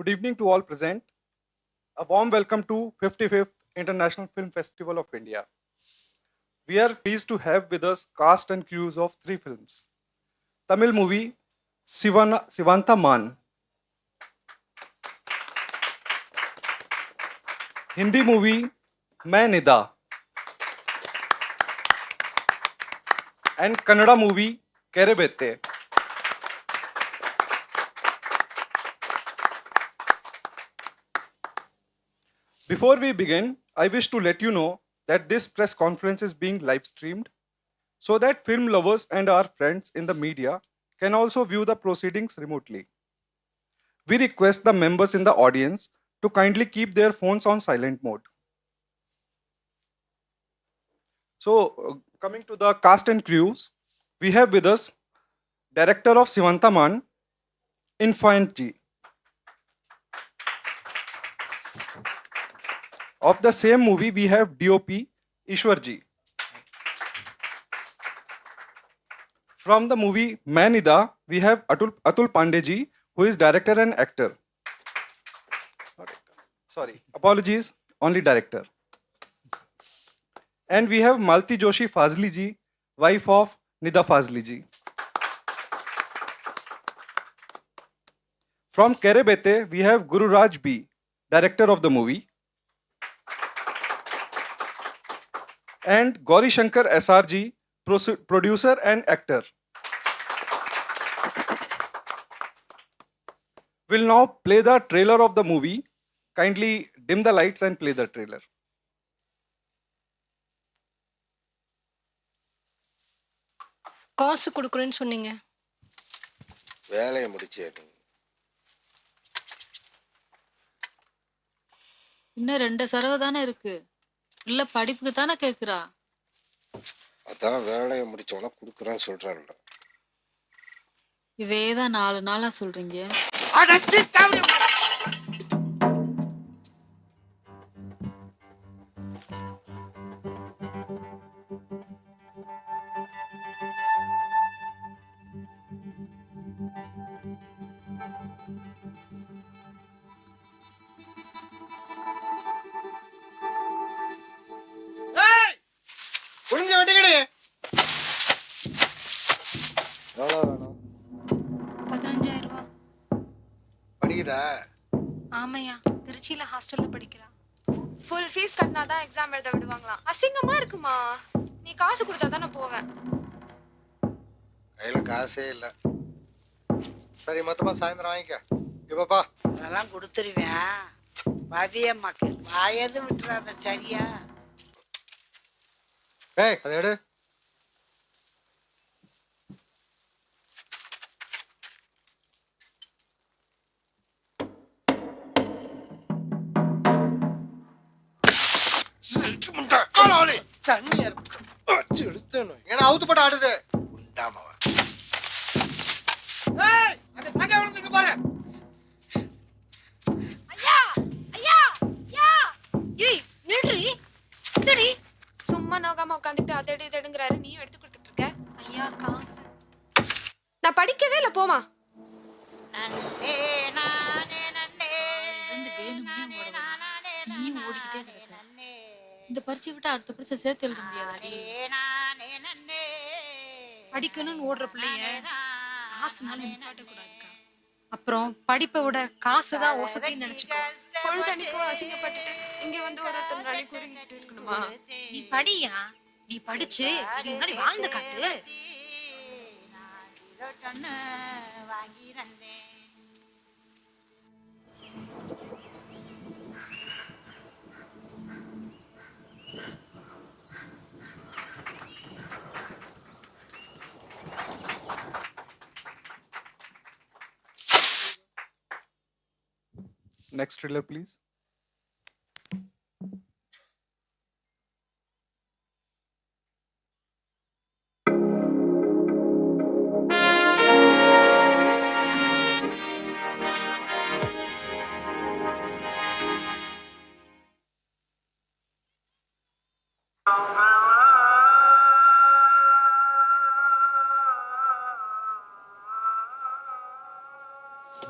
Good evening to all present. A warm welcome to 55th International Film Festival of India. We are pleased to have with us cast and crews of 3 films. Tamil movie Sivantha Mann. Hindi movie Mann, Nida. And Kannada movie Kerebete. Before we begin, I wish to let you know that this press conference is being live streamed so that film lovers and our friends in the media can also view the proceedings remotely. We request the members in the audience to kindly keep their phones on silent mode. So, coming to the cast and crews, we have with us director of Sivantha Mann, IFFI. Of the same movie, we have DOP Ishwarji. From the movie Mann, Nida, we have Atul Pandeji, who is director and actor. Sorry, apologies, only director. And we have Malti Joshi Fazli ji, wife of Nida Fazli ji. From Kerebete, we have Guru Raj B, director of the movie. And Gauri Shankar SRG, producer and actor. We'll now play the trailer of the movie. Kindly dim the lights and play the trailer. காசு கொடுக்குறேன்னு சொன்னீங்க. வேலையை முடிச்சே நீ. இன்னும் 2 சரவு தானே இருக்கு. இல்ல படிப்புக்கு தானே கேக்குறா. அதான் வேலையை முடிச்சவன குடுக்குறேன்னு சொல்றேன்ல. இதேதான் 4 நாளா சொல்றீங்க. அடச்சி தவறி. புரிஞ்ச வண்டிக்கடி எவ்வளோ வேணும்? 15,000 ரூபாய். படிக்குதா? ஆமையா, திருச்சியில ஹாஸ்டல்ல படிக்கிறா. ஃபுல் ஃபீஸ் கட்டினா தான் எக்ஸாம் எழுத விடுவாங்களாம். அசிங்கமா இருக்குமா? நீ காசு கொடுத்தா தான் நான் போவேன். கையில் காசே இல்லை. சரி, மொத்தமாக சாயந்தரம் வாங்கிக்க. இப்பப்பா அதெல்லாம் கொடுத்துருவேன். மதியம்மாக்கு வாயது விட்டுறாத, சரியா? ஏய், அதை எடு. தண்ணி எடுத்தேன். ஏன்னா அவுத்து போட்டு ஆடுது. உண்டாமவ பாரு. ஐயா ஐயா யா ஏய் நில்றி. இந்தடி சும்மா நோகாம உட்காந்துட்டு அதடி இதடுங்கறாரு. நீயும் எடுத்து கொடுத்துட்டு இருக்க. ஐயா காசு. நான் படிக்கவே இல்லை, போமா. நீயும் ஓடிக்கிட்டே கிடக்க. இந்த பரீட்சை விட்டு அடுத்த பரீட்சை சேர்த்து எழுத முடியாதாடி? படிக்கணும்னு ஓடுற பிள்ளைய காசுனால நிப்பாட்ட கூடாதுக்கா. அப்புறம் படிப்பை விட காசு தான் ஓசத்தின்னு நினைச்சுக்கோ. பொழுதன்னைக்கும் அசிங்கப்பட்டுட்டு இங்க வந்து ஒருத்தர் நாளை குறுகிட்டு இருக்கணுமா? நீ படியா, நீ படிச்சு நீ முன்னாடி வாழ்ந்து காட்டு. Next trailer, please.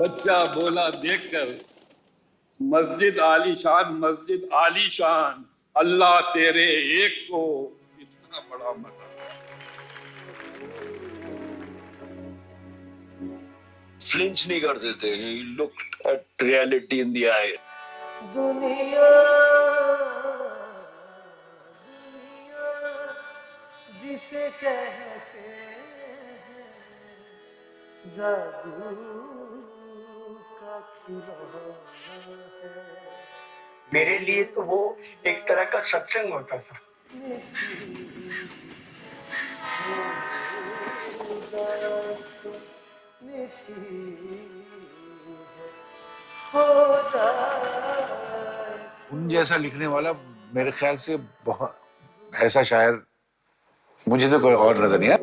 बच्चा बोला देखकर मस्जिद आलीशान, मस्जिद आलीशान, अल्लाह तेरे एक को इतना बड़ा मना। फ्लिंच नहीं करते थे. He looked at reality in the eye. दुनिया जिसे कहते हैं जादू का खिलौना है. मेरे लिए तो वो एक तरह का सत्संग होता था. उन जैसा लिखने वाला मेरे ख्याल से बहुत ऐसा शायर मुझे तो कोई और नजर नहीं आया.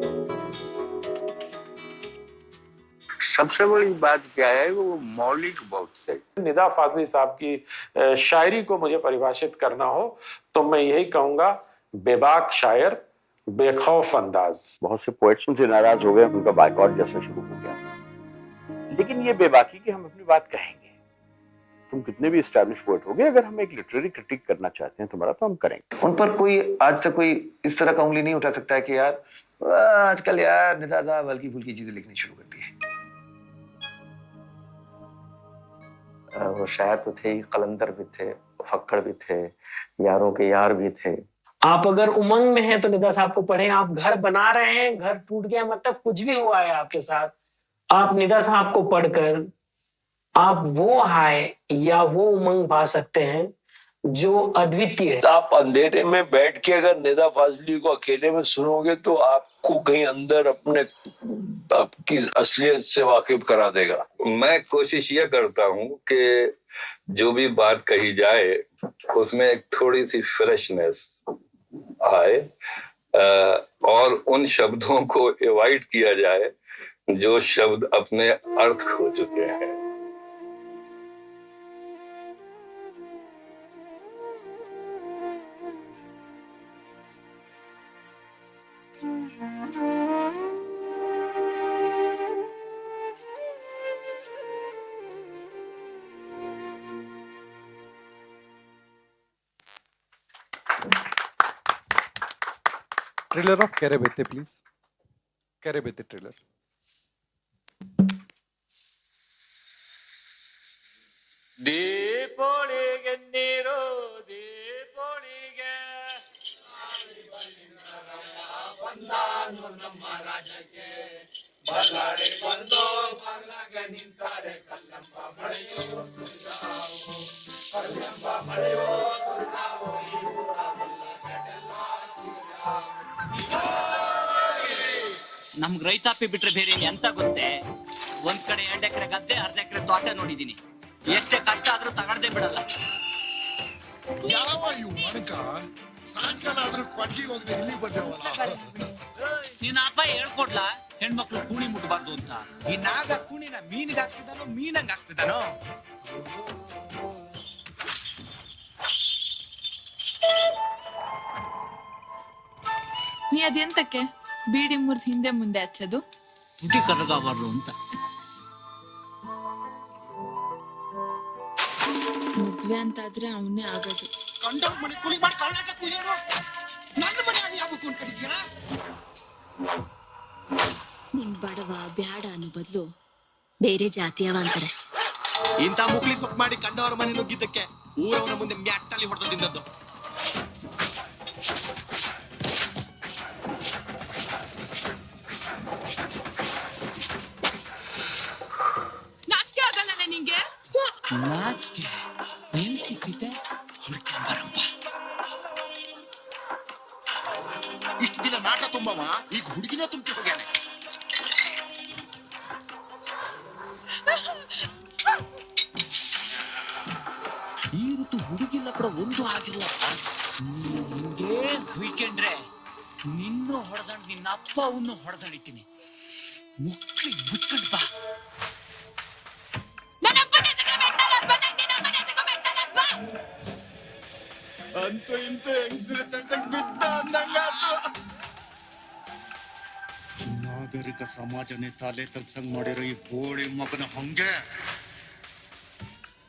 सबसे बड़ी बात क्या है वो मौलिक बहुत से. निदा फाजली साहब की शायरी को मुझे परिभाषित करना हो तो मैं यही कहूंगा, बेबाक शायर, बेखौफ अंदाज. बहुत से पोएट्स उनसे नाराज हो गए, उनका बायकॉट जैसा शुरू हो गया. लेकिन ये बेबाकी कि हम अपनी बात कहेंगे. तुम कितने भी एस्टैब्लिश पोएट हो गए, अगर हम एक लिटरेरी क्रिटिक करना चाहते हैं तुम्हारा, तो हम करेंगे. उन पर कोई आज तक कोई इस तरह का उंगली नहीं उठा सकता है कि यार आजकल यार निदा साहब हल्की फुल्की चीजें लिखनी शुरू कर दी है. वो शायर तो थे ही, कलंदर भी थे, फक्कड़ भी थे, यारों के यार भी थे. आप अगर उमंग में हैं तो निदा साहब को पढ़ें. आप घर बना रहे हैं, घर टूट गया, मतलब कुछ भी हुआ है आपके साथ, आप निदा साहब को पढ़कर आप वो हाय या वो उमंग पा सकते हैं जो अद्वितीय है. आप अंधेरे में बैठ के अगर निदा फाजली को अकेले में सुनोगे तो आपको कहीं अंदर अपने आपकी असलियत से वाकिफ करा देगा. मैं कोशिश ये करता हूँ कि जो भी बात कही जाए उसमें एक थोड़ी सी फ्रेशनेस आए और उन शब्दों को एवॉइड किया जाए जो शब्द अपने अर्थ खो चुके हैं. Trailer of Kerebete, please. Kerebete trailer. ದೀಪೋಳಿಗೆ ನೀರು ದೀಪೋಳಿಗೆ ಬಂದಾನು ನಮ್ಮ ರಾಜ್ಯಕ್ಕೆ ಬಲ್ಲಾಡಿ ಬಂದು ಬಲ್ಲಾಗ ನಿಂತಾರೆ ಕಲ್ಲಂಬ ಮಳೆಯೋ ಸುರಿದಾವು ಕಲ್ಲಂಬ ಮಳೆಯೋ ಸುರಿದಾವು ಈ ಊರ ಬಲ್ಲಗಡೆಲ್ಲ ಚಿಗುರಾವು. ನಮ್ಗೆ ರೈತಾಪಿ ಬಿಟ್ರೆ ಬೇರೆ ಎಂತ ಗೊತ್ತೇ, ಒಂದ್ ಕಡೆ 2 ಎಕರೆ ಗದ್ದೆ, 1/2 ಎಕರೆ ತೋಟ ನೋಡಿದೀನಿ. ಎಷ್ಟೇ ಕಷ್ಟ ಆದ್ರೂ ತಗೊಳ್ದೇ ಬಿಡಲ್ಲ. ಯಾವ ಇವು ಮನಕ ಸಾಯಂಕಾಲ ಆದ್ರೂ ಕೊಟ್ಟಿಗೆ ಹೋಗದೆ ಇಲ್ಲಿ ಬಂದೇವಲ್ಲ. ನಿನ್ನ ಅಪ್ಪ ಹೇಳ್ಕೊಡ್ಲಾ ಹೆಣ್ಮಕ್ಳು ಕೂಣಿ ಮುಟ್ಬಾರ್ದು ಅಂತ? ಈ ನಾಗ ಕೂಣಿನ ಮೀನಿಗೆ ಹಾಕ್ತಿದ್ದಾನೋ ಮೀನಂಗ್ ಹಾಕ್ತಿದ್ದಾನೋ? ನೀ ಅದೆಂತಕ್ಕೆ ಬೀಡಿ ಮುರಿದು ಹಿಂದೆ ಮುಂದೆ ಹಚ್ಚೋದು? ತುಟಿ ಕರ್ರಗಾಬಾರ್ದು ಅಂತ. ಮದ್ವೆ ಅಂತಾದ್ರೆ ಅವನೇ ಆಗೋದು. ಕಂಡವ್ರ ಮನೆ ಕೂಲಿ ಮಾಡಿ ಕಳ್ಳಾಟ ಕೂಲಿಯರು ನನ್ನ ಮನೆ ಅಲ್ಲಿ ಆಗ್ಬೇಕು ಅನ್ಕೊಂಡಿದ್ದೀರಾ? ನಿನ್ ಬಡವ ಬ್ಯಾಡ ಅನ್ನೋ ಬದಲು ಬೇರೆ ಜಾತಿಯವ ಅಂತಾರಷ್ಟೆ. ಇಂಥ ಮುಕ್ಲಿ ಸೊಪ್ಪು ಮಾಡಿ ಕಂಡವರ ಮನೆ ನುಗ್ಗಿದ್ದಕ್ಕೆ ಊರವನ ಮುಂದೆ ಮ್ಯಾಟ್ಟಲ್ಲಿ ಹೊಡೆದು ತಿಂದದ್ದು. ನಾಚಿಕೆ ಆಗಲ್ಲ ನಿಂಗೆ? ನಾಚಿಕೆ ಏನ್ ಸಿಕ್ಕಿತೆ? ಹುಡ್ಕೊಂಬರಂಬ. ಇಷ್ಟು ದಿನ ನಾಟ ತುಂಬವ, ಈಗ ಹುಡುಗಿನ ತುಂಬಿ ಹೋಗ್ಯಾನೆ. ಈ ಋತು ಹುಡುಗಿಲ್ಲ ಕೂಡ ಒಂದು ಆಗಿಲ್ಲ ಸರ್. ನಿಂಗೆ ವೀಕೆಂಡ್ರೆ ನಿನ್ನೂ ಹೊಡೆದಂಡು ನಿನ್ನ ಅಪ್ಪ ಅವನು ಹೊಡೆದಾಡಿತೀನಿ. ಮಕ್ಕಳಿಗೆ ಮುಚ್ಕೊಂಡು ಬಾ. ಅಂತೂ ಇಂತೂ ಹೆಂಗಸರ ಚಟಕ್ ಬಿದ್ದ ಅಂದಂಗಾತು. ನಾಗರಿಕ ಸಮಾಜನೇ ತಲೆ ತಗ್ಸಂಗ್ ಮಾಡಿರೋ ಈ ಗೋಳಿ ಮಗನ ಹಂಗೆ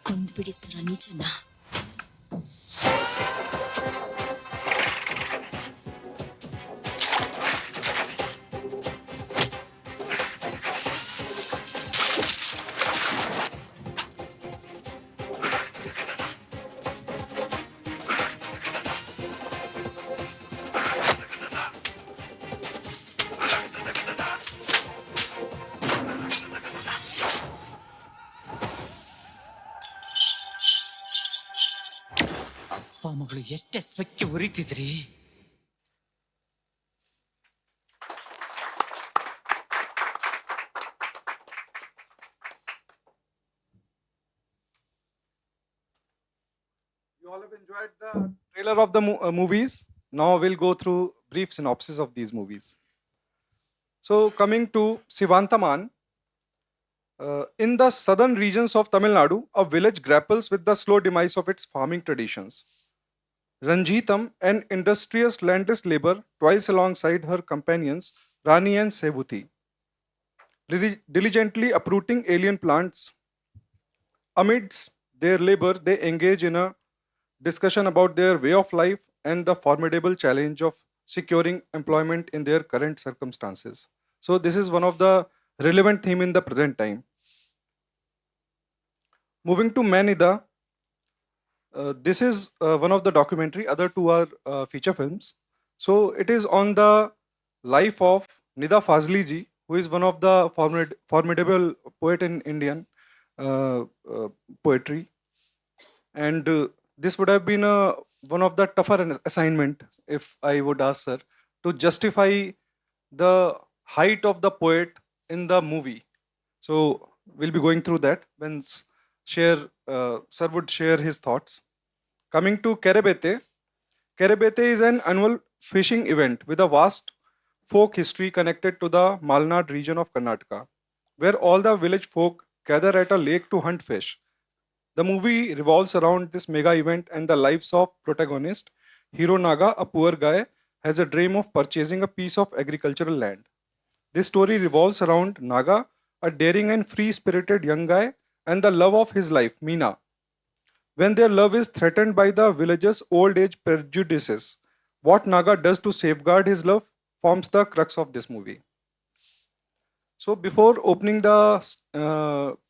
ಕೊಂದ್ಬಿಡಿ ಸರ ನಿಜನ. ಅಪ್ಪ ಮಗಳು ಎಷ್ಟೇ ಸ್ವಕ್ಕೆ ಉರಿತಿದ್ರಿ. You all have enjoyed the trailer of the movies. Now we'll go through brief synopsis of these movies. So coming to Sivantha Mann, in the southern regions of Tamil Nadu, a village grapples with the slow demise of its farming traditions. Ranjitam, an industrious landless labor, toils alongside her companions Rani and Sevuthi, diligently uprooting alien plants. Amidst their labor, they engage in a discussion about their way of life and the formidable challenge of securing employment in their current circumstances. So this is one of the relevant theme in the present time. Moving to Nida, this is one of the documentary. Other two are feature films. So it is on the life of Nida Fazli ji, who is one of the formidable poet in Indian poetry. And this would have been one of the tougher assignment, if I would ask sir, to justify the height of the poet in the movie. So we'll be going through that when sir would share his thoughts. Coming to Kerebete, Kerebete is an annual fishing event with a vast folk history connected to the Malnad region of Karnataka, where all the village folk gather at a lake to hunt fish. The movie revolves around this mega event and the lives of protagonist Hero Naga, a poor guy, has a dream of purchasing a piece of agricultural land. This story revolves around Naga, a daring and free-spirited young guy, and the love of his life, Meena. When their love is threatened by the villagers' old age prejudices, what Naga does to safeguard his love forms the crux of this movie. So before opening the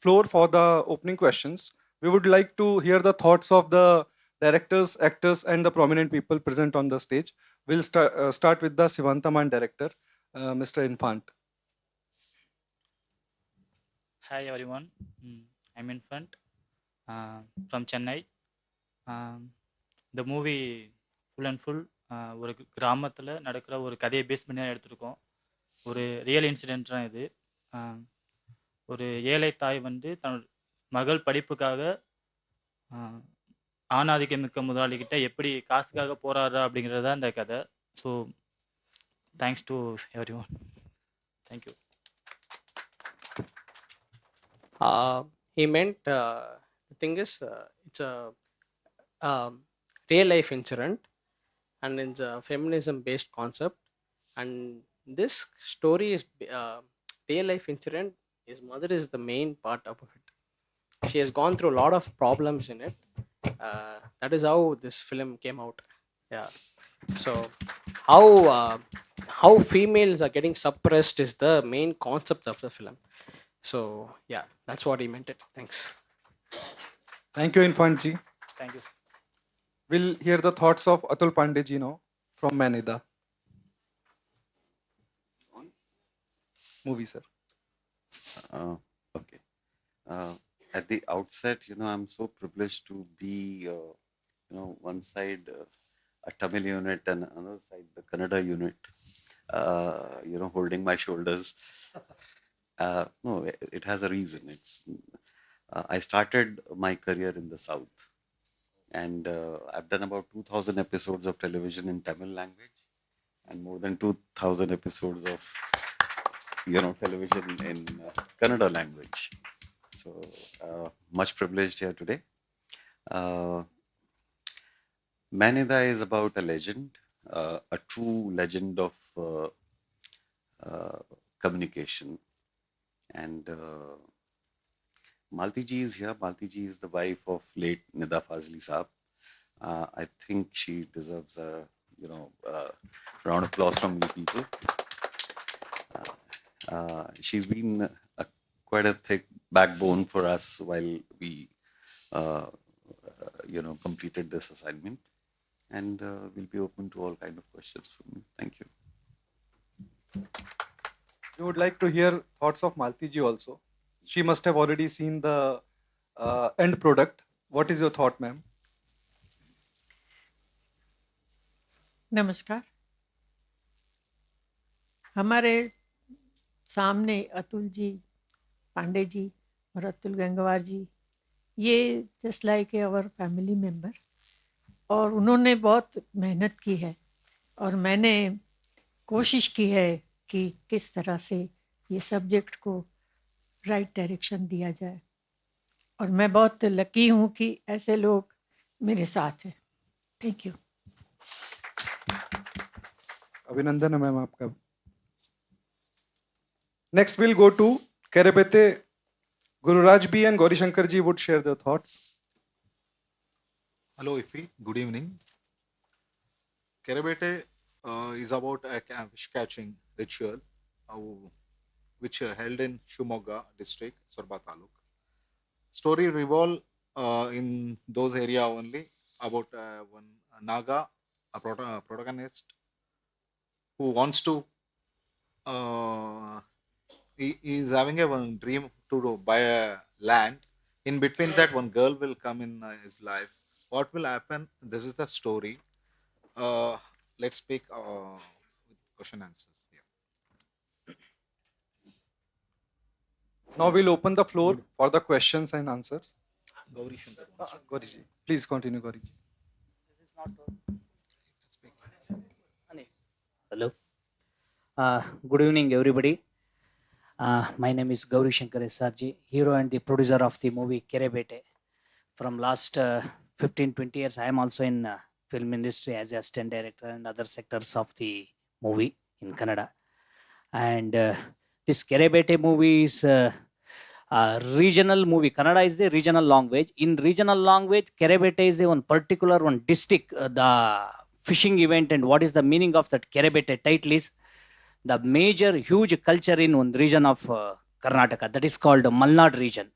floor for the opening questions, we would like to hear the thoughts of the directors, actors, and the prominent people present on the stage. We'll start with the Sivantha Mann director, Mr. Infant. Hi everyone, I'm Infant from Chennai. The movie full and full ஒரு கிராமத்தில் நடக்கிற ஒரு கதையை base பண்ணி தான் எடுத்திருக்கோம். ஒரு real incident தான் இது. ஒரு ஏழை தாய் வந்து தன் மகள் படிப்புக்காக ஆணாதிக்கமிக்க முதலாளிகிட்ட எப்படி காசுக்காக போராடுறா அப்படிங்கிறது தான் இந்த கதை. So thanks to every one. Thank you. He meant the thing is it's a real life incident and it's a feminism based concept, and this story is real life incident. His mother is the main part of it. She has gone through a lot of problems in it. That is how this film came out. Yeah. So how females are getting suppressed is the main concept of the film. So yeah, that's what he meant it. Thanks. Thank you, Infant ji. Thank you. We'll hear the thoughts of Atul Pandey ji now from Nida. Movie, sir. Okay. At the outset, I'm so privileged to be, one side a Tamil unit and another side the Kannada unit, holding my shoulders. No, it has a reason. I started my career in the South, and I've done about 2,000 episodes of television in Tamil language and more than 2,000 episodes of television in Kannada language. So much privileged here today. Nida is about a legend, a true legend of communication. And Malti ji is here. Malti ji is the wife of late Nida Fazli Saab. I think she deserves a round of applause from you people. She's been quite a thick backbone for us while we completed this assignment, and we'll be open to all kind of questions from you. Thank you. We would like to hear thoughts of Malti ji also. She must have already seen the end product. What is your thought, ma'am? नमस्कार। हमारे सामने अतुल जी, पांडे जी और अतुल गंगवार जी, ये just like our family member, और उन्होंने बहुत मेहनत की है और मैंने कोशिश की है कि किस तरह से ये सब्जेक्ट को राइट डायरेक्शन दिया जाए, और मैं बहुत लकी हूँ कि ऐसे लोग मेरे साथ हैं। Thank you. अभिनंदन है मैम आपका। Next we'll go to Kerebete. Gururaj B and Gauri Shankar ji would share their thoughts. Hello IFFI, good evening. Kerebete is about a fish catching ritual which held in Shimoga district, Sorba Taluk. Story revolve in those area only about one Naga, a protagonist who wants to he is having a one dream to buy a land. In between that, one girl will come in his life. What will happen? This is the story. Let's speak with question answers. Yeah. Now we'll open the floor for the questions and answers. Gauri Shankar. Gauri ji, please continue, Gauri ji. Hello. Good evening, everybody. My name is Gauri Shankar SRG, hero and the producer of the movie Kerebete. From last 15-20 years, I am also in film industry as assistant director and other sectors of the movie in Canada. And this Kerebete movie is a regional movie. Kannada is the regional language. In regional language, Kerebete is one particular one district, the fishing event, and what is the meaning of that Kerebete title is the major huge culture in one region of Karnataka, that is called Malnad region.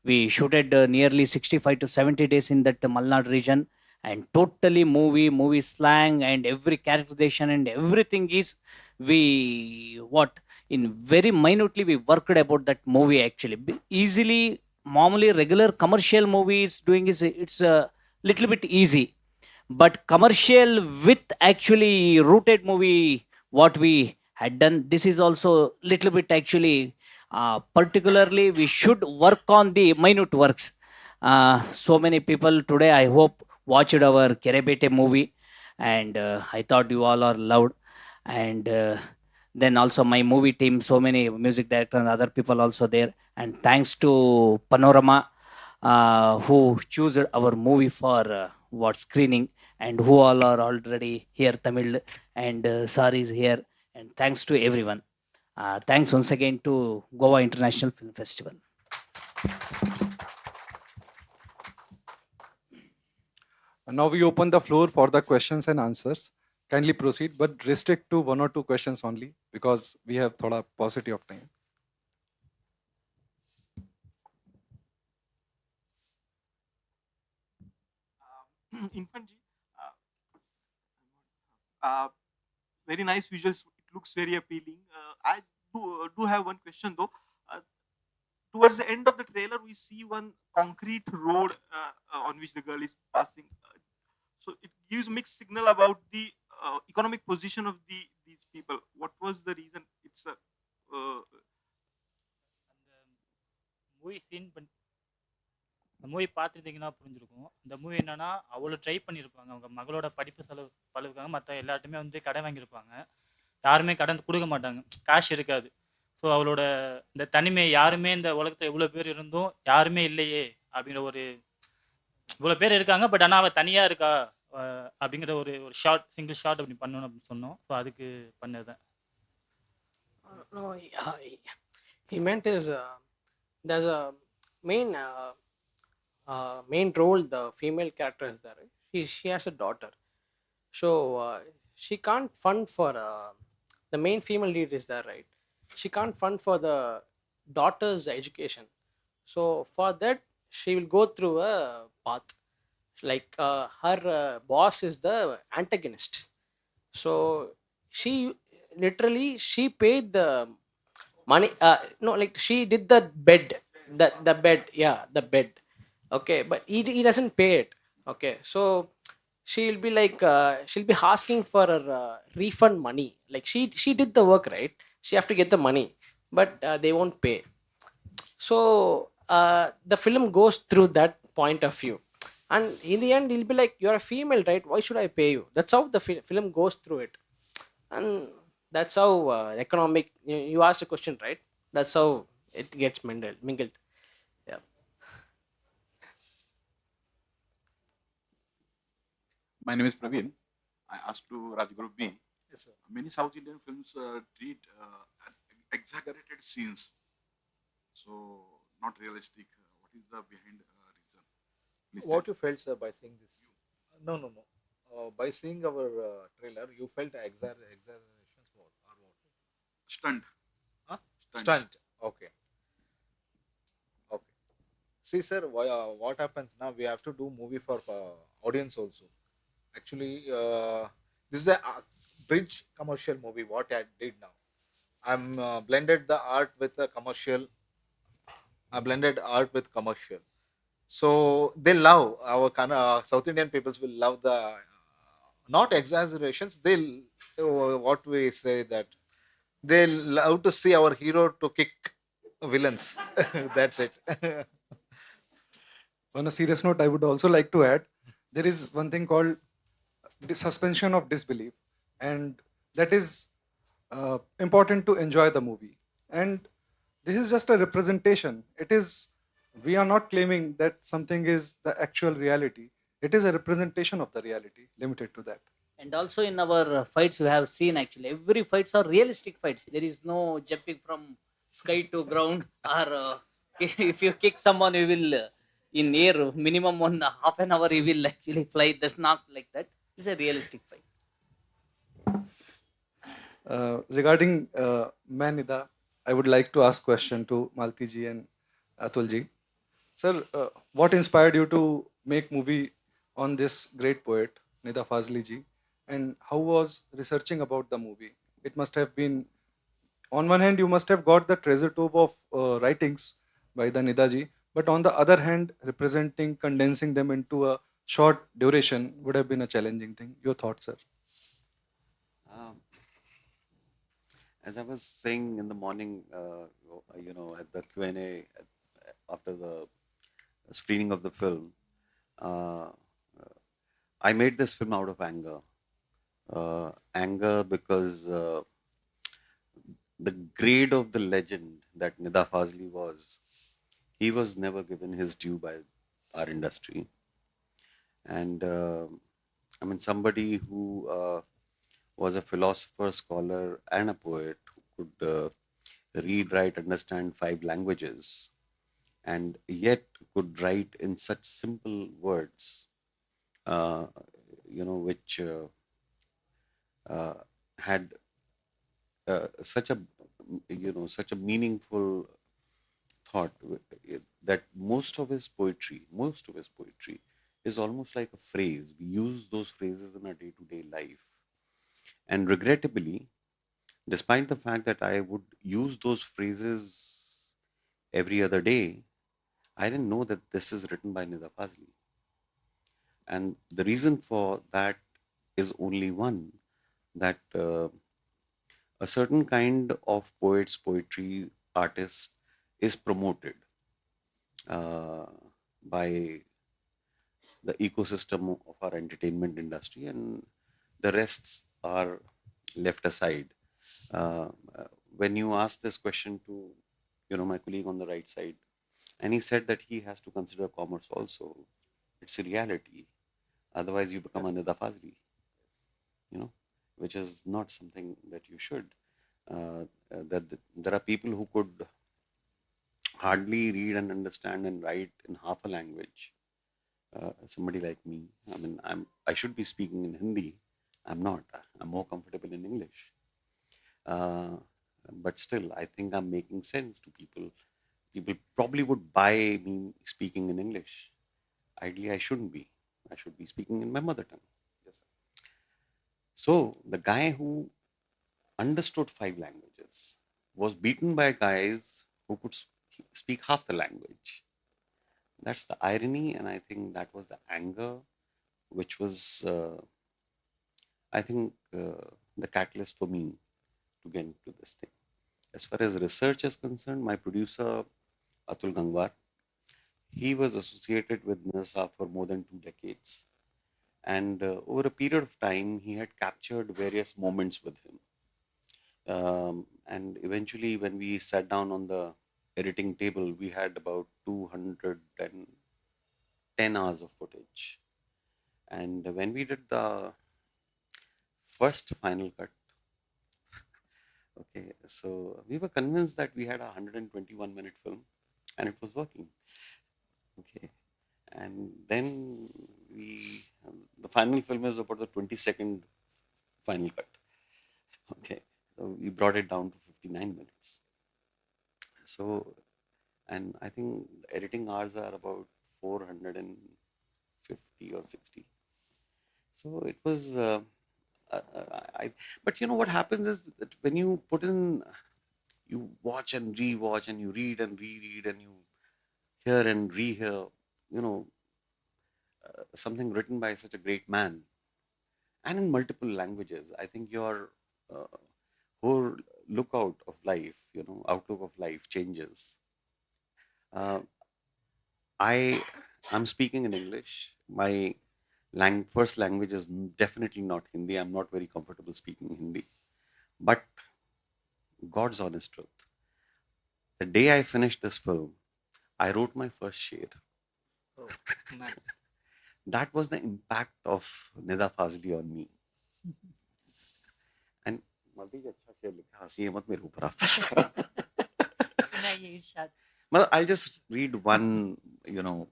We shooted nearly 65 to 70 days in that Malnad region, and totally movie slang and every characterization and everything is in very minutely we worked about that movie actually. Easily, normally regular commercial movies doing is it's a little bit easy, but commercial with actually rooted movie what we had done, this is also little bit actually particularly we should work on the minute works. So many people today I hope watched our Kerebete movie, and I thought you all are loved, and then also my movie team, so many music director and other people also there, and thanks to Panorama who choose our movie for what screening, and who all are already here Tamil, and Sari is here, and thanks to everyone. Thanks once again to Goa International Film Festival. Now we open the floor for the questions and answers. Kindly proceed, but restrict to 1 or 2 questions only because we have thoda paucity of time. Infant ji, very nice visuals. It looks very appealing. I do have one question though. Towards the end of the trailer, we see one concrete road on which the girl is passing. So it gives mixed signal about the economic position of these people. What was the reason? It's a movie scene இந்த movie பார்த்துட்டீங்கன்னா புரிஞ்சிருக்கும். இந்த movie என்னன்னா அவ்வளோ try பண்ணியிருப்பாங்க, அவங்க மகளோட படிப்பு செலவுக்காக மற்ற எல்லாருமே வந்து கடன் வாங்கியிருப்பாங்க. யாருமே கடன் கொடுக்க மாட்டாங்க, காசு இருக்காது. ஸோ அவளோட இந்த தனிமை, யாருமே இந்த உலகத்தில் எவ்வளோ பேர் இருந்தும் யாருமே இல்லையே அப்படிங்கிற ஒரு, இவ்வளோ பேர் இருக்காங்க பட் ஆனால் அவள் தனியாக இருக்கா அப்படிங்கிற ஒரு ஷார்ட், சிங்கிள் ஷார்ட் அப்படி பண்ணணும் அப்படின்னு சொன்னோம். ஸோ அதுக்கு பண்ணதான். No, he meant is there's a main role, the female character is there. She has a daughter, so she can't fund for the main female lead is there, right? She can't fund for the daughter's education, so for that she will go through a path like her boss is the antagonist, so she literally she paid the money, no, like she did the bed, the bed, yeah, the bed. Okay, but he doesn't pay it. Okay, so she'll be like she'll be asking for her refund money, like she did the work, right? She have to get the money, but they won't pay. So the film goes through that point of view, and in the end he'll be like, you're a female, right? Why should I pay you? That's how the film goes through it. And that's how economic, you asked a question, right? That's how it gets mingled. Yeah. My name is Praveen. I asked to Rajguru B. Yes, sir. Many South Indian films treat exaggerated scenes, so not realistic. What is the behind reason? Please What tell. you felt, sir, by seeing this? No, no, no. By seeing our trailer, you felt exaggerations what or what? Stunt. Huh? Stunts. Stunt. Okay. Okay. See, sir, what happens now? We have to do movie for audience also. Actually, this is a bridge commercial movie. What I did now, I'm blended the art with the commercial. I blended art with commercial. So they love our South Indian peoples will love the not exaggerations. They'll what we say that they love to see our hero to kick villains. That's it. On a serious note, I would also like to add there is one thing called suspension of disbelief, and that is important to enjoy the movie. And this is just a representation. It is, we are not claiming that something is the actual reality. It is a representation of the reality, limited to that. And also in our fights, we have seen actually every fights are realistic fights. There is no jumping from sky to ground, or if you kick someone, you will in air minimum 1/2 hour you will actually fly. That's not like that. It's a realistic fight. Regarding Mann, Nida, I would like to ask question to Malti ji and Atul ji. Sir, what inspired you to make movie on this great poet, Nida Fazli ji? And how was researching about the movie? It must have been, on one hand, you must have got the treasure trove of writings by the Nida ji, but on the other hand, representing, condensing them into a short duration would have been a challenging thing. Your thoughts, sir? As I was saying in the morning, at the Q&A after the screening of the film, I made this film out of anger. Anger because the grade of the legend that Nida Fazli was, he was never given his due by our industry. And somebody who was a philosopher, scholar, and a poet who could read, write, understand 5 languages, and yet could write in such simple words, which had such a meaningful thought, that most of his poetry is almost like a phrase. We use those phrases in our day-to-day life. And regrettably, despite the fact that I would use those phrases every other day, I didn't know that this is written by Nida Fazli. And the reason for that is only one, that a certain kind of poet's poetry, artist, is promoted by the ecosystem of our entertainment industry, and the rests are left aside. When you ask this question to my colleague on the right side, and he said that he has to consider commerce also, it's a reality. Otherwise, you become a Nida Fazli, which is not something that you should. That there are people hardly read and understand and write in half a language. Somebody like me, I mean, I should be speaking in Hindi. I'm not. I'm more comfortable in English. But still, I think I'm making sense to people. People probably would buy me speaking in English. Ideally, I shouldn't be. I should be speaking in my mother tongue. Yes, sir. So the guy who understood 5 languages was beaten by guys who could speak half the language. That's the irony, and I think that was the anger, which was, I think, the catalyst for me to get into this thing. As far as research is concerned, my producer, Atul Gangwar, he was associated with Nida for more than 2 decades. And over a period of time, he had captured various moments with him. And eventually, when we sat down on the editing table, we had about 210 hours of footage. And when we did the first final cut, okay, so we were convinced that we had a 121-minute film and it was working. Okay. And then the final film is about the 22nd final cut. Okay. So we brought it down to 59 minutes. So, and I think the editing hours are about 450 or 60. So it was, but you know what happens is that when you put in, you watch and re-watch and you read and reread and you hear and rehear, you know, something written by such a great man and in multiple languages, I think your whole lookout of life, you know, outlook of life changes. I'm speaking in English. My first language is definitely not Hindi. I'm not very comfortable speaking Hindi. But God's honest truth. The day I finished this film, I wrote my first sher. Oh, nice. That was the impact of Nida Fazli on me. And I'll just read one, you know,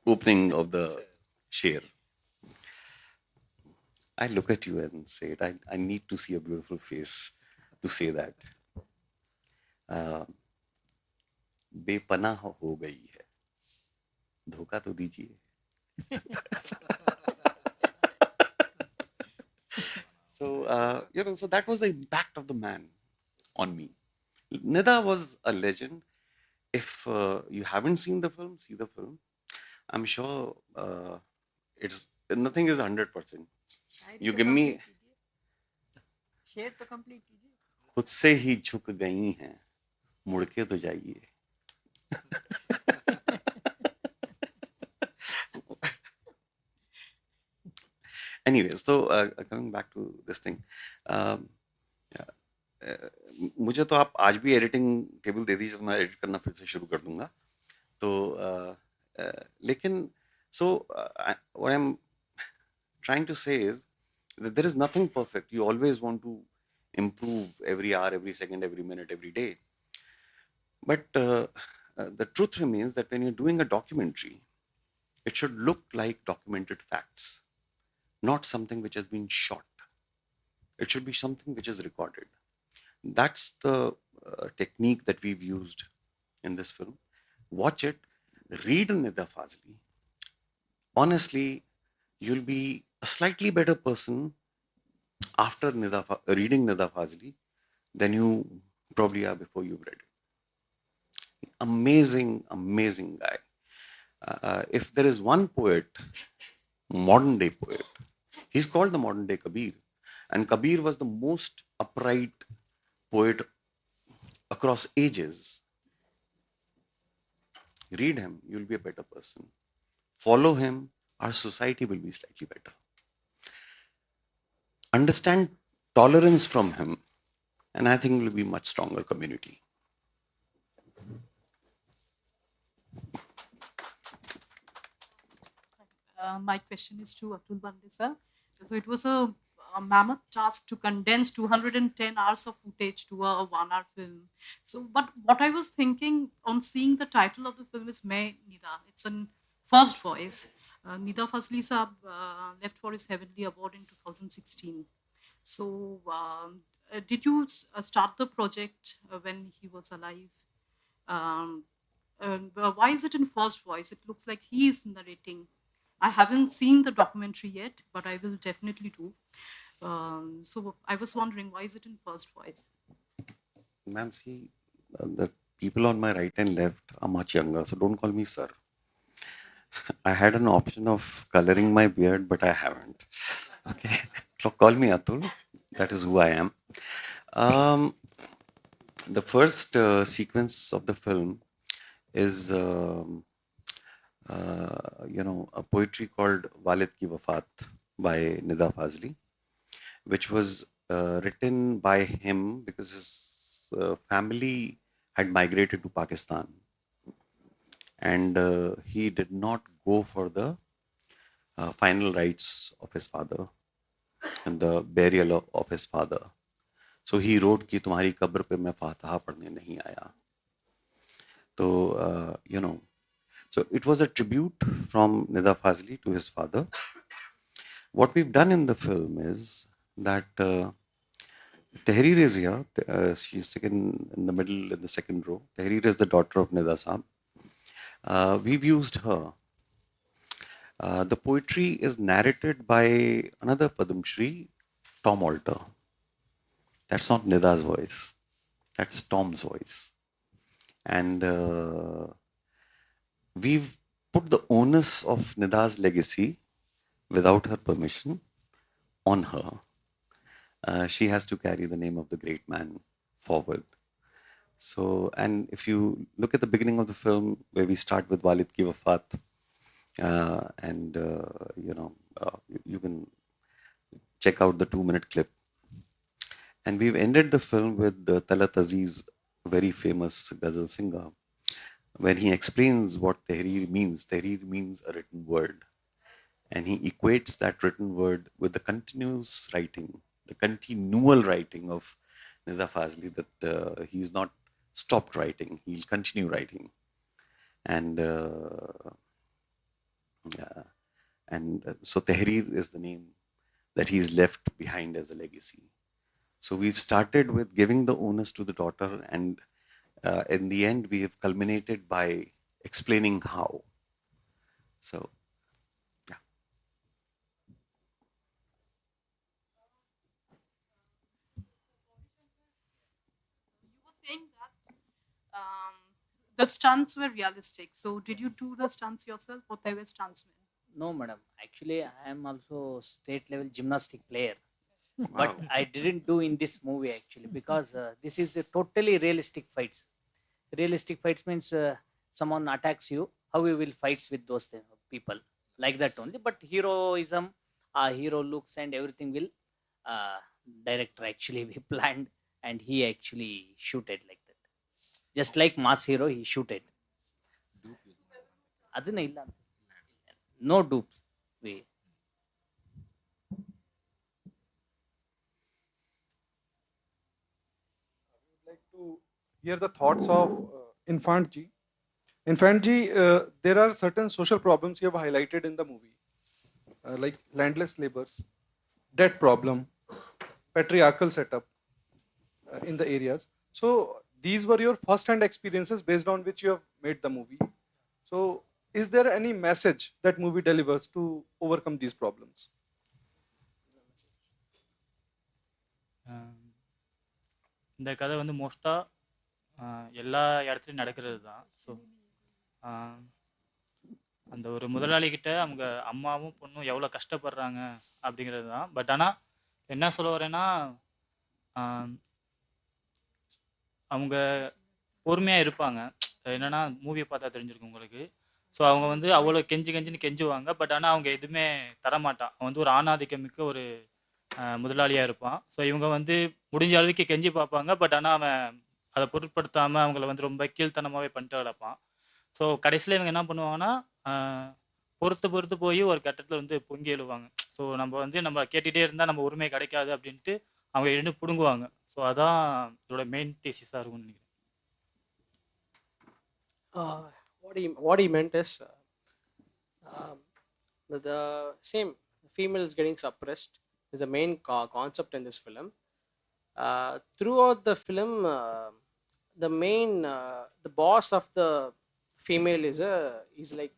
opening of the sher. I look at you and say it. I need to see a beautiful face to say that. बेपनाह हो गई है, धोखा तो दीजिए. So, you know, so that was the impact of the man on me. Nida was a legend. If you haven't seen the film, see the film. I'm sure it's nothing is 100%. You give me शेर तो complete कीजिए. खुद से ही झुक गई हैं, मुड़ के तो जाइए. Anyway, so coming back to this thing, मुझे तो आप आज भी एडिटिंग टेबल दे दीजिए, मैं एडिट करना फिर से शुरू कर दूंगा. तो लेकिन so what I'm trying to say is that there is nothing perfect. You always want to improve every hour, every second, every minute, every day. But the truth remains that when you're doing a documentary, it should look like documented facts, not something which has been shot. It should be something which is recorded. That's the technique that we've used in this film. Watch it, read Nida Fazli. Honestly, you'll be a slightly better person after reading Nida Fazli than you probably are before you've read it. Amazing, amazing guy. If there is one poet, modern day poet, he's called the modern day Kabir. And Kabir was the most upright poet across ages. Read him, you'll be a better person. Follow him, our society will be slightly better. Understand tolerance from him, and I think it will be a much stronger community. My question is to Atul Bande sir. So it was a a mammoth task to condense 210 hours of footage to a 1 hour film. So, but what I was thinking on seeing the title of the film is Main Nida. It's in first voice. Nida Fazli Saab left for his Heavenly Award in 2016. So, did you start the project when he was alive? Why is it in first voice? It looks like he is narrating. I haven't seen the documentary yet, but I will definitely do. So I was wondering, why is it in first voice? Ma'am, see, the people on my right and left are much younger, so don't call me sir. I had an option of coloring my beard, but I haven't. Okay, so call me Atul. That is who I am. The first sequence of the film is, a poetry called Walid Ki Wafat by Nida Fazli, which was written by him because his family had migrated to Pakistan, and he did not go for the final rites of his father and the burial of his father. So he wrote कि तुम्हारी कब्र पे मैं फातिहा पढ़ने नहीं आया. So so it was a tribute from Nida Fazli to his father. What we've done in the film is that Tehreer is here. She's second in the middle in the second row. Tehreer is the daughter of Nida Saab. We've used her. The poetry is narrated by another Padam Shri, Tom Alter. That's not Nida's voice. That's Tom's voice. And we've put the onus of Nida's legacy without her permission on her. She has to carry the name of the great man forward. So, and if you look at the beginning of the film where we start with Walid Ki Wafat, you can check out the 2-minute clip. And we've ended the film with Talat Aziz, very famous ghazal singer, when he explains what Tehreer means. Tehreer means a written word. And he equates that written word with the continuous writing, the continual writing of Nida Fazli, that he's not stopped writing, he'll continue writing. And so Tehreer is the name that he's left behind as a legacy. So we've started with giving the onus to the daughter, and in the end, we have culminated by explaining how. So, yeah. You were saying that the stunts were realistic. So did you do the stunts yourself, or they were stuntsmen? No, madam. Actually, I am also state level gymnastic player. Wow. But I didn't do in this movie actually, because this is a totally realistic fights. Realistic fights means someone attacks you, how you will fights with those people, like that only. But heroism, hero looks and everything will director actually we planned, and he actually shooted like that. Just like mass hero, he shooted. Aduna illa. No dupes. We to hear the thoughts of Infant Ji. Infant Ji, there are certain social problems you have highlighted in the movie, like landless labors, debt problem, patriarchal setup in the areas. So these were your first-hand experiences based on which you have made the movie. So is there any message that movie delivers to overcome these problems? இந்த கதை வந்து மோஸ்ட்டாக எல்லா இடத்துலையும் நடக்கிறது தான். So அந்த ஒரு முதலாளிகிட்ட அவங்க அம்மாவும் பொண்ணும் எவ்வளோ கஷ்டப்படுறாங்க அப்படிங்கிறது தான். பட் ஆனால் என்ன சொல்ல வரேன்னா, அவங்க பொறுமையாக இருப்பாங்க. என்னென்னா மூவியை பார்த்தா தெரிஞ்சிருக்கும் உங்களுக்கு. ஸோ அவங்க வந்து அவ்வளோ கெஞ்சின்னு கெஞ்சுவாங்க. பட் ஆனால் அவங்க எதுவுமே தரமாட்டான். அவன் வந்து ஒரு ஆணாதிக்கம் மிக்க ஒரு முதலாளியாக இருப்பான். ஸோ இவங்க வந்து முடிஞ்ச அளவுக்கு கெஞ்சி பார்ப்பாங்க. பட் ஆனால் அவன் அதை பொருட்படுத்தாமல் அவங்கள வந்து ரொம்ப கீழ்த்தனமாகவே பண்ணிட்டு கிடப்பான். ஸோ கடைசியில் இவங்க என்ன பண்ணுவாங்கன்னா, பொறுத்து போய் ஒரு கட்டத்தில் வந்து பொங்கி எழுவாங்க. ஸோ நம்ம கேட்டுகிட்டே இருந்தால் நம்ம உரிமை கிடைக்காது அப்படின்ட்டு அவங்க எழுந்து பிடுங்குவாங்க. ஸோ அதான் இதோட மெயின் தேசிஸாக இருக்கும்னு நினைக்கிறேன். What he meant is um, the same female is getting suppressed is the main concept in this film. Throughout the film, the main the boss of the female is like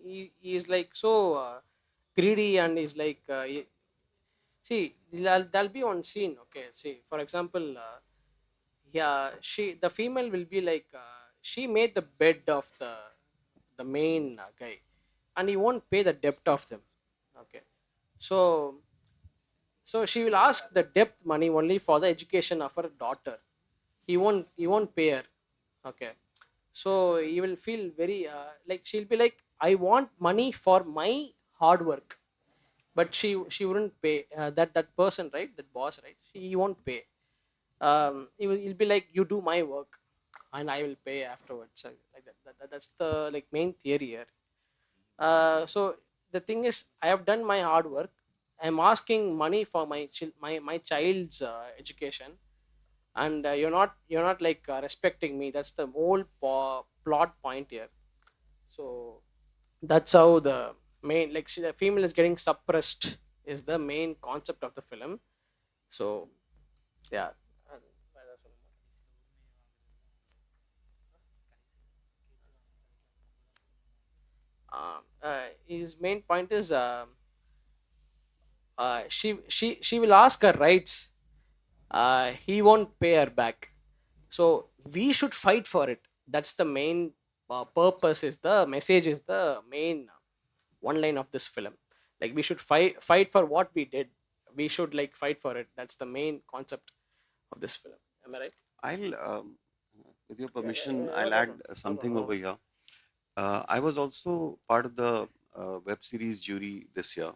he is like so greedy, and is like see, there'll be one scene. Okay, see, for example, yeah, the female will be like she made the bed of the main guy, and he won't pay the debt of them. Okay, so she will ask the debt money only for the education of her daughter. He won't pay her. Okay, so he will feel very like she'll be like, I want money for my hard work, but she wouldn't pay that person, right, that boss, right, he won't pay. He'll be like, you do my work and I will pay afterwards. So, like that's the like main theory here. So the thing is, I have done my hard work, I'm asking money for my child's education, and you're not like respecting me. That's the whole plot point here. So that's how the main, like, the female is getting suppressed is the main concept of the film. So yeah. His main point is she will ask her rights. He won't pay her back. So we should fight for it. That's the main purpose. Is the message is the main one line of this film. Like, we should fight for what we did. We should like fight for it. That's the main concept of this film. Am I right? I'll, with your permission, I'll add something over here. I was also part of the web series jury this year,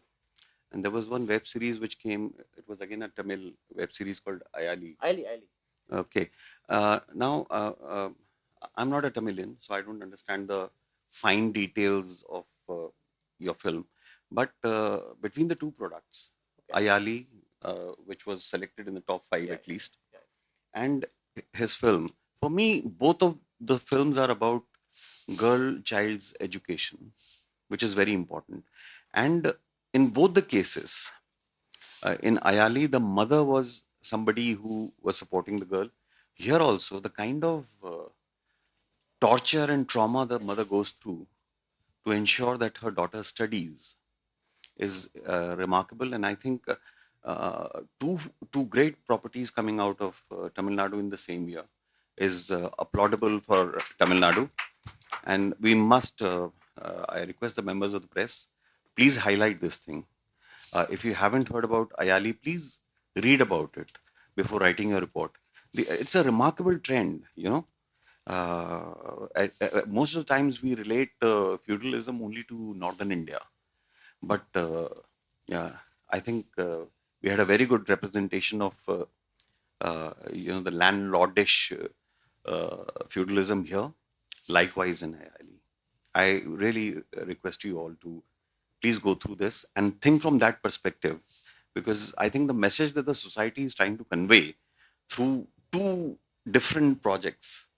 and there was one web series which came. It was again a Tamil web series called Ayali. Ayali. Okay. Now, I'm not a Tamilian, so I don't understand the fine details of your film. But between the two products, Ayali, which was selected in the top 5 at least, and his film, for me, both of the films are about child's education, which is very important. And in both the cases, in Ayali, the mother was somebody who was supporting the girl. Here also, the kind of torture and trauma the mother goes through to ensure that her daughter's studies is remarkable. And I think two great properties coming out of Tamil Nadu in the same year is applaudable for Tamil Nadu. And we must, I request the members of the press, please highlight this thing. If you haven't heard about Ayali, please read about it before writing your report. It's a remarkable trend, you know. Most of the times we relate feudalism only to northern India. But yeah, I think we had a very good representation of, the landlordish feudalism here. Likewise in Ayali. I really request you all to please go through this and think from that perspective, because I think the message that the society is trying to convey through two different projects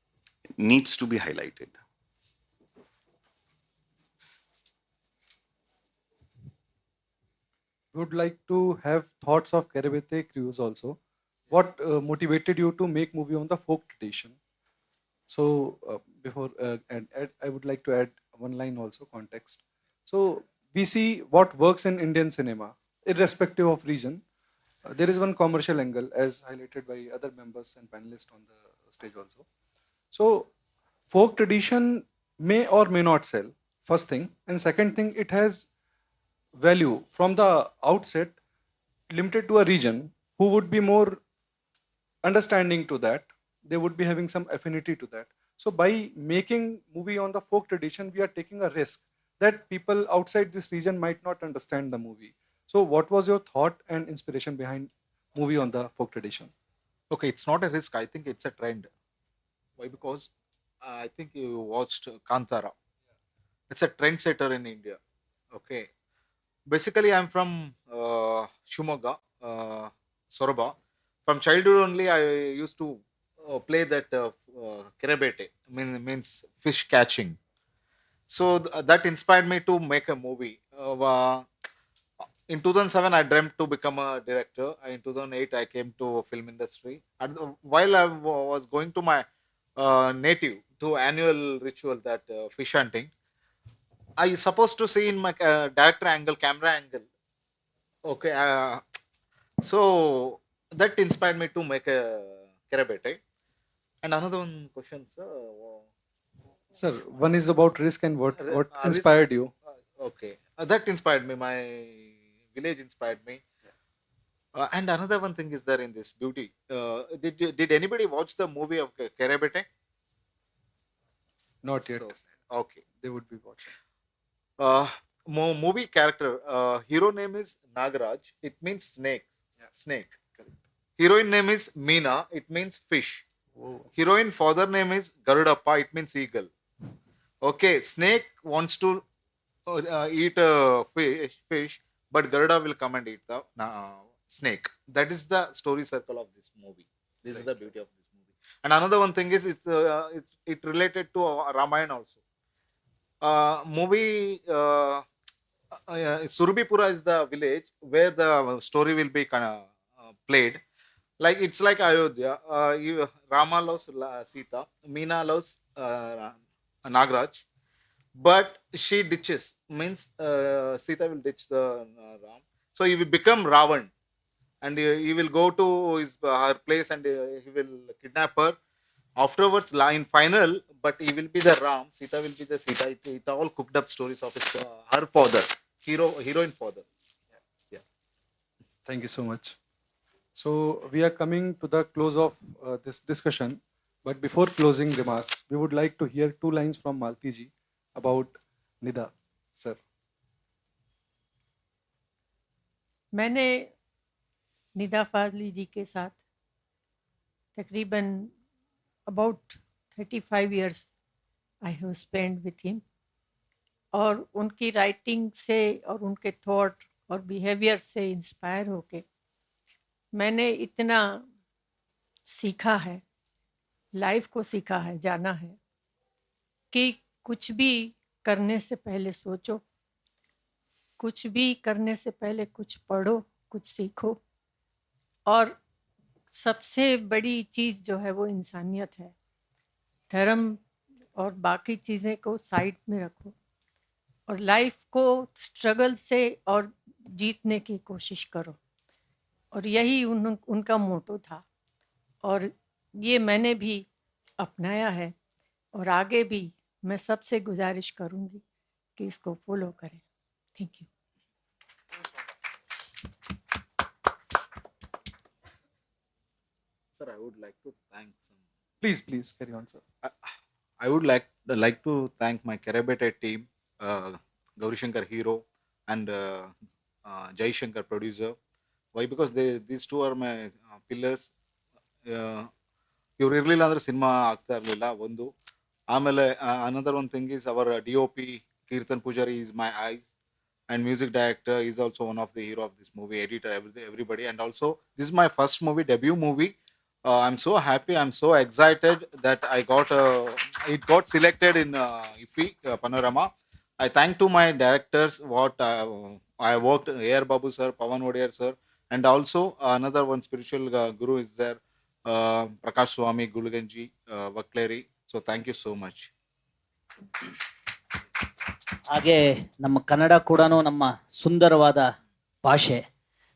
needs to be highlighted. Would like to have thoughts of Kerebete crews also. What motivated you to make movie on the folk tradition? So before I would like to add one line also, context. So we see what works in Indian cinema, irrespective of region. There is one commercial angle, as highlighted by other members and panelists on the stage also. So folk tradition may or may not sell, first thing. And second thing, it has value from the outset, limited to a region who would be more understanding to that. They would be having some affinity to that. So by making movie on the folk tradition, we are taking a risk that people outside this region might not understand the movie. So what was your thought and inspiration behind movie on the folk tradition? Okay, it's not a risk. I think it's a trend. Why? Because I think you watched Kantara. It's a trendsetter in India. Okay. Basically, I'm from Shumoga, Sorba. From childhood only, I used to play that Kerebete, means fish catching. So that inspired me to make a movie. In 2007, I dreamt to become a director. In 2008, I came to film industry. And while I was going to my native to annual ritual, that fish hunting, I supposed to see in my director angle, camera angle. Okay, so that inspired me to make a Kerebete. And another one question, sir. Sir, one is about risk and what inspired you? Okay, that inspired me. My village inspired me. And another one thing is there in this beauty. Did anybody watch the movie of Kerebete? Not yet. So sad. Okay. They would be watching. Uh, movie character. Hero name is Nagaraj. It means snake. Snake. Heroine name is Meena. It means fish. Heroine father name is Garudappa. It means eagle. Okay. Snake wants to eat fish, but Garuda will come and eat the snake. That is the story circle of this movie. This is the beauty of this movie. And another one thing is it related to Ramayana also. Movie Surbipura is the village where the story will be kind of played. Like it's like Ayodhya. Rama loves Sita, Meena loves Nagraj, but she ditches, means Sita will ditch the Ram. So he will become Ravan, and he will go to her place, and he will kidnap her. Afterwards, in final, but he will be the Ram, Sita will be the Sita. It all cooked up stories of his, her father, heroine father. Yeah. Thank you so much. So we are coming to the close of this discussion. But before closing remarks, we would like to hear 2 lines from Malti ji about Nida, sir. मैंने निदा फाजली जी के साथ तकरीबन about 35 years I have spend with him, और उनकी writing से और उनके thought और बिहेवियर से इंस्पायर होके मैंने इतना सीखा है, लाइफ को सीखा है, जाना है कि कुछ भी करने से पहले सोचो, कुछ भी करने से पहले कुछ पढ़ो, कुछ सीखो, और सबसे बड़ी चीज़ जो है वो इंसानियत है। धर्म और बाकी चीज़ें को साइड में रखो और लाइफ को स्ट्रगल से और जीतने की कोशिश करो, और यही उनका मोटो था, और ये मैंने भी अपनाया है, और आगे भी मैं सबसे गुजारिश करूँगी कि इसको फॉलो करें। Thank you. Sir, I would like to thank some. Please carry on, sir. I would like to thank my Kerebete team, Gauri Shankar hero and Jai Shankar producer. Why? Because these two are my pillars. ಇವ್ರು ಇರಲಿಲ್ಲ ಅಂದ್ರೆ cinema ಆಗ್ತಾ ಇರಲಿಲ್ಲ ಒಂದು. ಆಮೇಲೆ another one thing is our DOP Kirtan Pujari is my eyes, and music director is also one of the hero of this movie, editor, everybody. And also this is my first movie, debut movie. I'm so happy, I'm so excited that I got it got selected in IFFI Panorama. I thank to my directors what I worked, A.R. Babu sir, Pavan Odier sir, and also another one spiritual guru is there, Prakash Swami Guluganji Vakleri. So thank you so much. ಹಾಗೆ ನಮ್ಮ ಕನ್ನಡ ಕೂಡ ನಮ್ಮ ಸುಂದರವಾದ ಭಾಷೆ,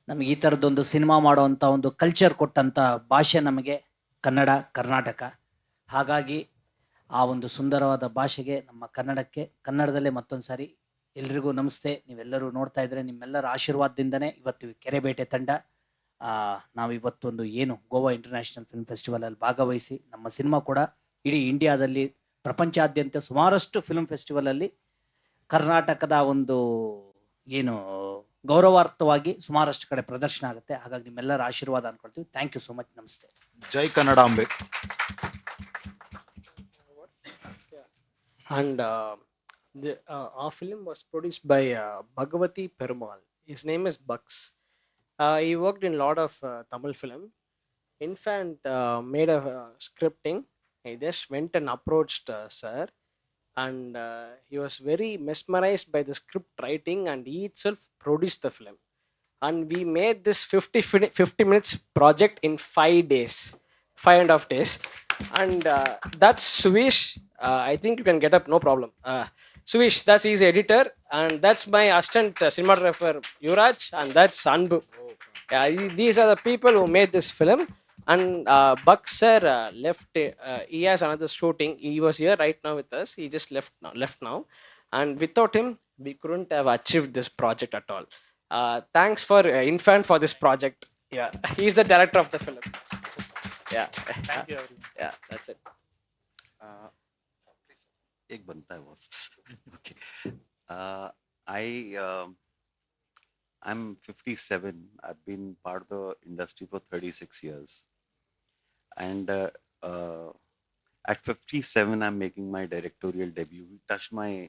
ನಮಗೆ ಈ ಥರದ್ದೊಂದು cinema ಮಾಡುವಂಥ ಒಂದು ಕಲ್ಚರ್ ಕೊಟ್ಟಂಥ ಭಾಷೆ ನಮಗೆ ಕನ್ನಡ, ಕರ್ನಾಟಕ. ಹಾಗಾಗಿ ಆ ಒಂದು ಸುಂದರವಾದ ಭಾಷೆಗೆ, ನಮ್ಮ ಕನ್ನಡಕ್ಕೆ, ಕನ್ನಡದಲ್ಲೇ ಮತ್ತೊಂದು ಸಾರಿ ಎಲ್ರಿಗೂ ನಮಸ್ತೆ. ನೀವೆಲ್ಲರೂ ನೋಡ್ತಾ ಇದ್ರೆ ನಿಮ್ಮೆಲ್ಲರ ಆಶೀರ್ವಾದದಿಂದನೇ ಇವತ್ತು ಕೆರೆಬೇಟೆ ತಂಡ ನಾವು ಇವತ್ತೊಂದು ಏನು ಗೋವಾ ಇಂಟರ್ನ್ಯಾಷನಲ್ ಫಿಲ್ಮ್ ಫೆಸ್ಟಿವಲಲ್ಲಿ ಭಾಗವಹಿಸಿ ನಮ್ಮ ಸಿನಿಮಾ ಕೂಡ ಇಡೀ ಇಂಡಿಯಾದಲ್ಲಿ ಪ್ರಪಂಚಾದ್ಯಂತ ಸುಮಾರಷ್ಟು ಫಿಲ್ಮ್ ಫೆಸ್ಟಿವಲಲ್ಲಿ ಕರ್ನಾಟಕದ ಒಂದು ಏನು ಗೌರವಾರ್ಥವಾಗಿ ಸುಮಾರಷ್ಟು ಕಡೆ ಪ್ರದರ್ಶನ ಆಗುತ್ತೆ. ಹಾಗಾಗಿ ನಿಮ್ಮೆಲ್ಲರ ಆಶೀರ್ವಾದ ಅನ್ಕೊಳ್ತೀವಿ. Thank you so much. ನಮಸ್ತೆ. ಜೈ ಕನ್ನಡಾಂಬೆ. And Our film was produced by Bhagavati Perumal. His name is Bucks. He worked in a lot of Tamil film. In fact, made a scripting. He just went and approached sir, and he was very mesmerized by the script writing, and he itself produced the film. And we made this 50 minutes project in 5 days, 5.5 days. And that's Suvish. I think you can get up, no problem. Suvish, that's his editor, and that's my assistant cinematographer Yuraj, and that's Anbu. These are the people who made this film. And Buck sir left. He has another shooting. He was here right now with us. He just left now. And without him, we couldn't have achieved this project at all. Thanks for Infant for this project. Yeah, he's the director of the film. Yeah. Thank you, everyone. Yeah, that's it. एक बनता है boss. Okay. I'm 57. I've been part of the industry for 36 years. And at 57, I'm making my directorial debut. He touched my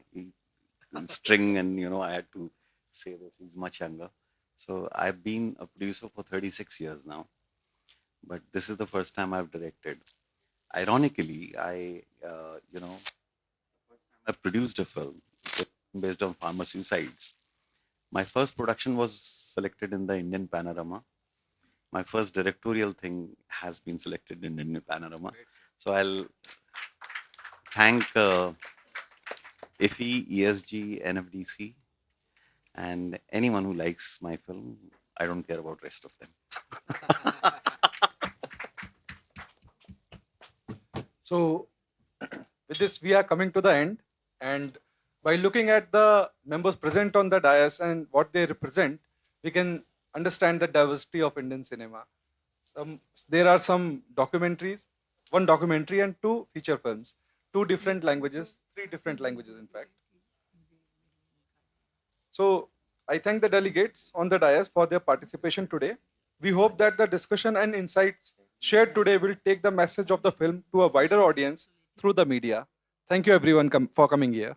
string and, I had to say this. He's much younger. So I've been a producer for 36 years now. But this is the first time I've directed. Ironically, I produced a film based on farmer suicides. My first production was selected in the Indian Panorama. My first directorial thing has been selected in Indian Panorama. So I'll thank IFFI, ESG, NFDC, and anyone who likes my film. I don't care about rest of them. So with this, we are coming to the end. And by looking at the members present on the dais and what they represent, we can understand the diversity of Indian cinema. There are some documentaries, 1 documentary and 2 feature films, 2 different languages, 3 different languages in fact. So I thank the delegates on the dais for their participation today. We hope that the discussion and insights shared today will take the message of the film to a wider audience through the media. Thank you everyone for coming here.